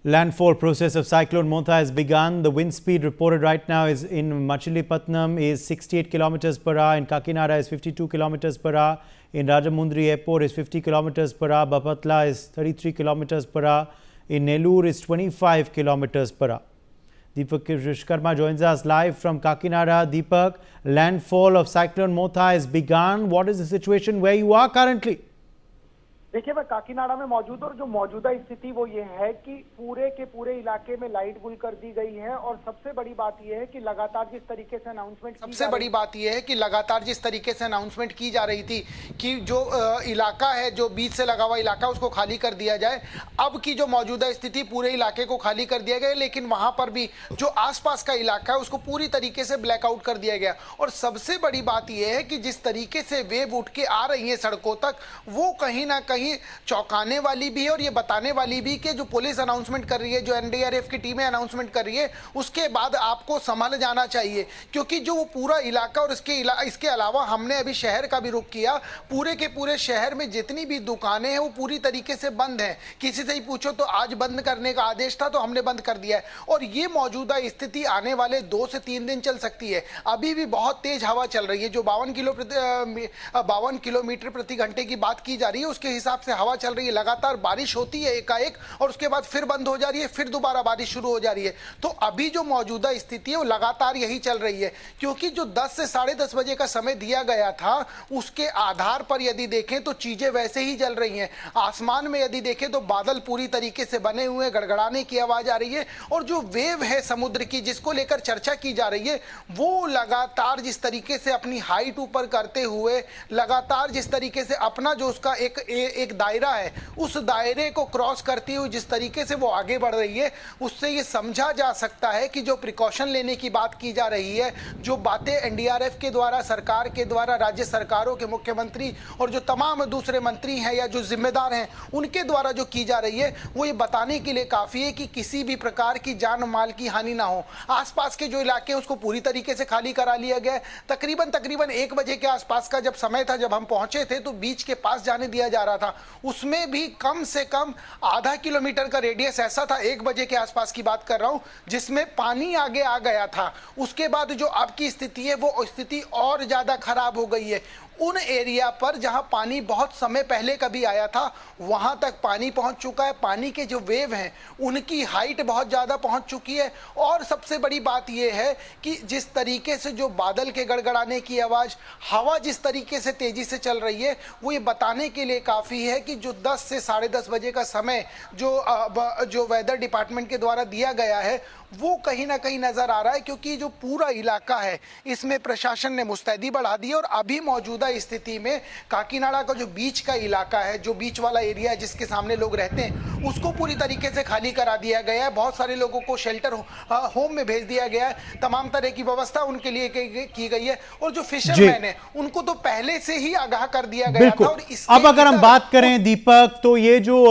Landfall process of cyclone Montha has begun. The wind speed reported right now is in Machilipatnam is 68 kilometers per hour. In Kakinada is 52 kilometers per hour. In Rajamundry Airport is 50 kilometers per hour. Bapatla is 33 kilometers per hour. In Nellore is 25 kilometers per hour. Deepak Vishwakarma joins us live from Kakinada. Deepak, landfall of cyclone Montha has begun. What is the situation where you are currently? देखिए, मैं काकीनाडा में मौजूद और जो मौजूदा स्थिति वो ये है कि पूरे के पूरे इलाके में लाइट गुल कर दी गई है और सबसे बड़ी बात ये है कि लगातार जिस तरीके से अनाउंसमेंट की जा रही थी कि जो इलाका है, जो बीच से लगा हुआ इलाका, उसको खाली कर दिया जाए। अब की जो मौजूदा स्थिति, पूरे इलाके को खाली कर दिया गया, लेकिन वहां पर भी जो आसपास का इलाका है उसको पूरी तरीके से ब्लैकआउट कर दिया गया। और सबसे बड़ी बात यह है कि जिस तरीके से वेव उठ के आ रही है सड़कों तक, वो कहीं ना कहीं चौंकाने वाली भी है और ये बताने वाली भी कि जो पुलिस अनाउंसमेंट कर रही है, जो एनडीआरएफ की टीमें अनाउंसमेंट कर रही है, उसके बाद आपको संभल जाना चाहिए। क्योंकि जो वो पूरा इलाका और इसके अलावा हमने अभी शहर का भी रुख किया, पूरे के पूरे शहर में जितनी भी दुकानें हैं वो पूरी तरीके से बंद हैं। किसी से ही पूछो तो आज बंद करने का आदेश था तो हमने बंद कर दिया है। और ये मौजूदा स्थिति आने वाले 2 से 3 दिन चल सकती है। अभी भी बहुत तेज हवा चल रही है। जो 52 किलोमीटर प्रति घंटे की बात की जा रही है, उसके हिसाब से हवा चल रही है। लगातार बारिश होती है एकाएक और उसके बाद फिर बंद हो जा रही है, फिर दोबारा बारिश शुरू हो जा रही है। तो अभी जो मौजूदा स्थिति है वो लगातार यही चल रही है। क्योंकि जो 10 से 10:30 बजे का समय दिया गया था, उसके आधार पर यदि देखें तो चीजें वैसे ही चल रही हैं। आसमान में यदि देखें तो बादल पूरी तरीके से बने हुए, गड़गड़ाने की आवाज आ रही है। और जो वेव है समुद्र की, जिसको लेकर चर्चा की जा रही है, वो लगातार जिस तरीके से अपनी हाइट ऊपर करते हुए, लगातार जिस तरीके से अपना जो उसका एक दायरा है, उस दायरे को क्रॉस करती हुई जिस तरीके से वो आगे बढ़ रही है, उससे ये समझा जा सकता है कि जो प्रिकॉशन लेने की बात की जा रही है, जो बातें एनडीआरएफ के द्वारा, सरकार के द्वारा, राज्य सरकारों के मुख्यमंत्री और जो तमाम दूसरे मंत्री हैं या जो जिम्मेदार हैं, उनके द्वारा जो की जा रही है, वो ये बताने के लिए काफी है कि किसी भी प्रकार की जान माल की हानि ना हो। आसपास के जो इलाके हैं उसको पूरी तरीके से खाली करा लिया गया है। तकरीबन 1 बजे के आसपास का जब समय था, जब हम पहुंचे थे, तो बीच के पास जाने दिया जा रहा था। उसमें भी कम से कम आधा किलोमीटर का रेडियस ऐसा था, 1 बजे के आसपास की बात कर रहा हूं, जिसमें पानी आगे आ गया था। उसके बाद जो अब की स्थिति है, वो स्थिति और ज्यादा खराब हो गई है। उन एरिया पर जहां पानी बहुत समय पहले कभी आया था, वहां तक पानी पहुंच चुका है। पानी के जो वेव हैं, उनकी हाइट बहुत ज्यादा पहुंच चुकी है। और सबसे बड़ी बात यह है कि जिस तरीके से जो बादल के गड़गड़ाने की आवाज, हवा जिस तरीके से तेजी से चल रही है, वो ये बताने के लिए काफी है कि जो 10 से 10:30 बजे का समय जो वेदर डिपार्टमेंट के द्वारा दिया गया है, वो कहीं ना कहीं नजर आ रहा है। क्योंकि जो पूरा इलाका है, इसमें प्रशासन ने मुस्तैदी बढ़ा दी है। और अभी मौजूदा स्थिति में काकीनाडा का जो बीच का इलाका है, जो बीच वाला एरिया है जिसके सामने लोग रहते हैं, उसको पूरी तरीके से खाली करा दिया गया है। बहुत सारे लोगों को शेल्टर होम में भेज दिया गया है। तमाम तरह की व्यवस्था उनके लिए की गई है। और जो फिशरमैन है, उनको तो पहले से ही आगाह कर दिया गया था। और अब अगर हम बात करें दीपक, तो ये जो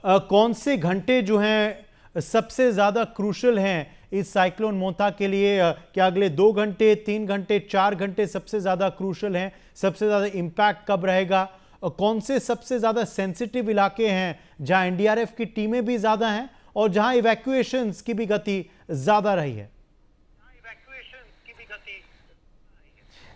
कौन से घंटे जो हैं सबसे ज्यादा क्रूशल हैं इस साइक्लोन मोंथा के लिए? क्या अगले 2 घंटे, 3 घंटे, 4 घंटे सबसे ज्यादा क्रूशल हैं? सबसे ज्यादा इंपैक्ट कब रहेगा? कौन से सबसे ज्यादा सेंसिटिव इलाके हैं जहां एनडीआरएफ की टीमें भी ज्यादा हैं और जहां इवैक्यूएशंस की भी गति ज्यादा रही है?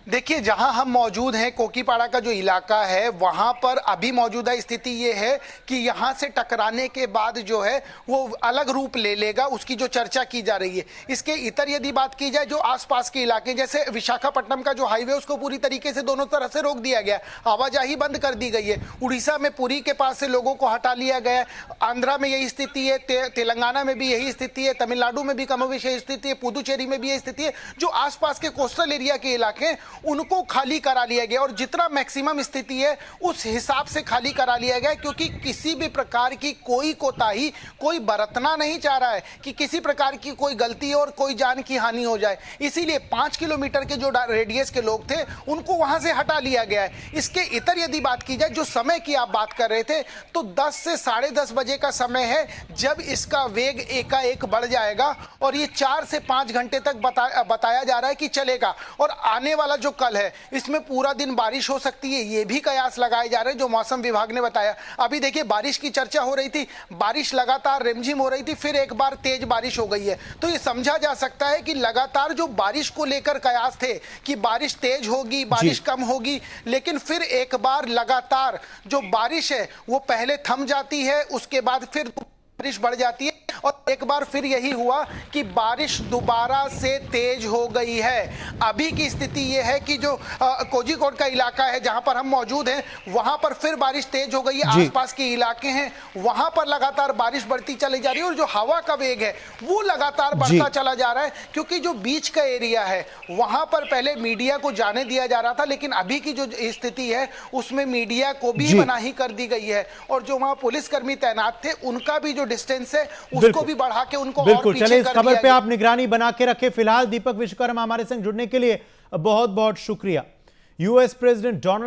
देखिए, जहां हम मौजूद हैं, कोकीपाड़ा का जो इलाका है, वहां पर अभी मौजूदा स्थिति ये है कि यहां से टकराने के बाद जो है वो अलग रूप ले लेगा, उसकी जो चर्चा की जा रही है। इसके इतर यदि बात की जाए, जो आसपास के इलाके, जैसे विशाखापट्टनम का जो हाईवे, उसको पूरी तरीके से दोनों तरफ से रोक दिया गया, आवाजाही बंद कर दी गई है। उड़ीसा में पुरी के पास से लोगों को हटा लिया गया है। आंध्रा में यही स्थिति है, तेलंगाना में भी यही स्थिति है, तमिलनाडु में भी कमोबेश यही स्थिति है, पुदुचेरी में भी यही स्थिति है। जो आसपास के कोस्टल एरिया के इलाके, उनको खाली करा लिया गया और जितना मैक्सिमम स्थिति है उस हिसाब से खाली करा लिया गया। क्योंकि किसी भी प्रकार की कोई कोताही कोई बरतना नहीं चाह रहा है कि किसी प्रकार की कोई गलती और कोई जान की हानि हो जाए। इसीलिए 5 किलोमीटर के जो रेडियस के लोग थे, उनको वहां से हटा लिया गया है। इसके इतर यदि बात की जाए, जो समय की आप बात कर रहे थे, तो 10 से 10:30 बजे का समय है जब इसका वेग एकाएक बढ़ जाएगा और ये 4 से 5 घंटे तक बताया जा रहा है कि चलेगा। और आने वाला जो कल है इसमें पूरा दिन बारिश हो सकती है, ये भी कयास लगाए जा रहे हैं जो मौसम विभाग ने बताया। अभी देखिए बारिश की चर्चा हो रही थी, बारिश लगातार रिमझिम हो रही थी, फिर एक बार तेज बारिश हो गई है। तो ये समझा जा सकता है कि लगातार जो बारिश को लेकर कयास थे कि बारिश तेज होगी, बारिश कम होगी, लेकिन फिर एक बार लगातार जो बारिश है वो पहले थम जाती है, उसके बाद फिर बारिश बढ़ जाती है और एक बार फिर यही हुआ कि बारिश दोबारा से तेज हो गई है। अभी की स्थिति यह है कि जो कोझिकोड का इलाका है जहां पर हम मौजूद हैं वहां पर फिर बारिश तेज हो गई है। आसपास के इलाके हैं वहां पर लगातार बारिश बढ़ती चली जा रही है और जो हवा का वेग है वो लगातार बढ़ता चला जा रहा है, क्योंकि जो बीच का एरिया है वहां पर पहले मीडिया को जाने दिया जा रहा था, लेकिन अभी की जो स्थिति है उसमें मीडिया को भी मनाही कर दी गई है और जो वहां पुलिसकर्मी तैनात थे उनका भी जो डिस्टेंस है उसको भी बढ़ा के उनको और पीछे चलिए इस कर खबर दिया पे गया। आप निगरानी बना के रखें। फिलहाल दीपक विश्वकर्मा हमारे संग जुड़ने के लिए बहुत बहुत शुक्रिया। US president Donald